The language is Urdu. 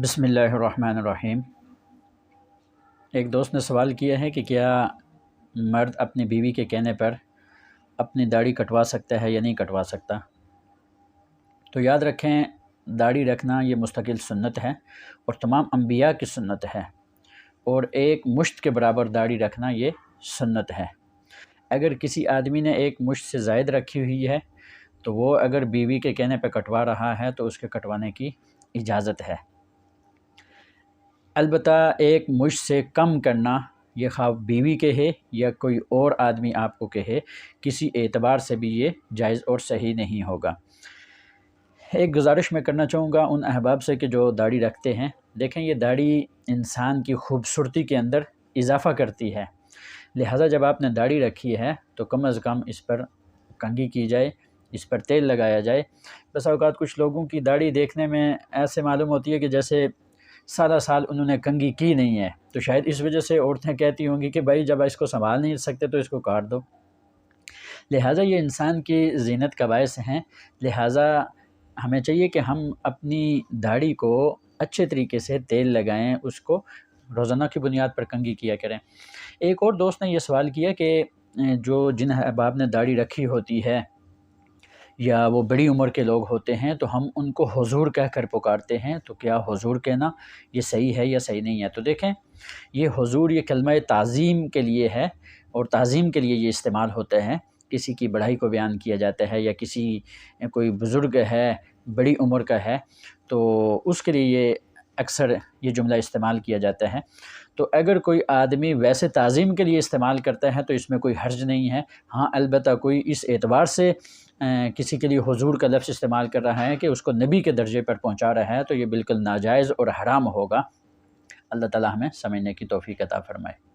بسم اللہ الرحمن الرحیم۔ ایک دوست نے سوال کیا ہے کہ کیا مرد اپنی بیوی کے کہنے پر اپنی داڑھی کٹوا سکتا ہے یا نہیں کٹوا سکتا؟ تو یاد رکھیں، داڑھی رکھنا یہ مستقل سنت ہے اور تمام انبیاء کی سنت ہے، اور ایک مشت کے برابر داڑھی رکھنا یہ سنت ہے۔ اگر کسی آدمی نے ایک مشت سے زائد رکھی ہوئی ہے تو وہ اگر بیوی کے کہنے پہ کٹوا رہا ہے تو اس کے کٹوانے کی اجازت ہے۔ البتہ ایک مشت سے کم کرنا، یہ خواہ بیوی کہے یا کوئی اور آدمی آپ کو کہے، کسی اعتبار سے بھی یہ جائز اور صحیح نہیں ہوگا۔ ایک گزارش میں کرنا چاہوں گا ان احباب سے کہ جو داڑھی رکھتے ہیں، دیکھیں یہ داڑھی انسان کی خوبصورتی کے اندر اضافہ کرتی ہے، لہٰذا جب آپ نے داڑھی رکھی ہے تو کم از کم اس پر کنگھی کی جائے، اس پر تیل لگایا جائے۔ بس اوقات کچھ لوگوں کی داڑھی دیکھنے میں ایسے معلوم ہوتی ہے کہ جیسے سارا سال انہوں نے کنگھی کی نہیں ہے، تو شاید اس وجہ سے عورتیں کہتی ہوں گی کہ بھائی جب اس کو سنبھال نہیں سکتے تو اس کو کاٹ دو۔ لہٰذا یہ انسان کی زینت کا باعث ہیں، لہٰذا ہمیں چاہیے کہ ہم اپنی داڑھی کو اچھے طریقے سے تیل لگائیں، اس کو روزانہ کی بنیاد پر کنگھی کیا کریں۔ ایک اور دوست نے یہ سوال کیا کہ جن احباب نے داڑھی رکھی ہوتی ہے یا وہ بڑی عمر کے لوگ ہوتے ہیں تو ہم ان کو حضور کہہ کر پکارتے ہیں، تو کیا حضور کہنا یہ صحیح ہے یا صحیح نہیں ہے؟ تو دیکھیں، یہ حضور یہ کلمہ تعظیم کے لیے ہے، اور تعظیم کے لیے یہ استعمال ہوتا ہے۔ کسی کی بڑائی کو بیان کیا جاتا ہے یا کوئی بزرگ ہے، بڑی عمر کا ہے، تو اس کے لیے یہ اکثر یہ جملہ استعمال کیا جاتا ہے۔ تو اگر کوئی آدمی ویسے تعظیم کے لیے استعمال کرتا ہے تو اس میں کوئی حرج نہیں ہے۔ ہاں، البتہ کوئی اس اعتبار سے کسی کے لیے حضور کا لفظ استعمال کر رہا ہے کہ اس کو نبی کے درجے پر پہنچا رہا ہے تو یہ بالکل ناجائز اور حرام ہوگا۔ اللہ تعالی ہمیں سمجھنے کی توفیق عطا فرمائے۔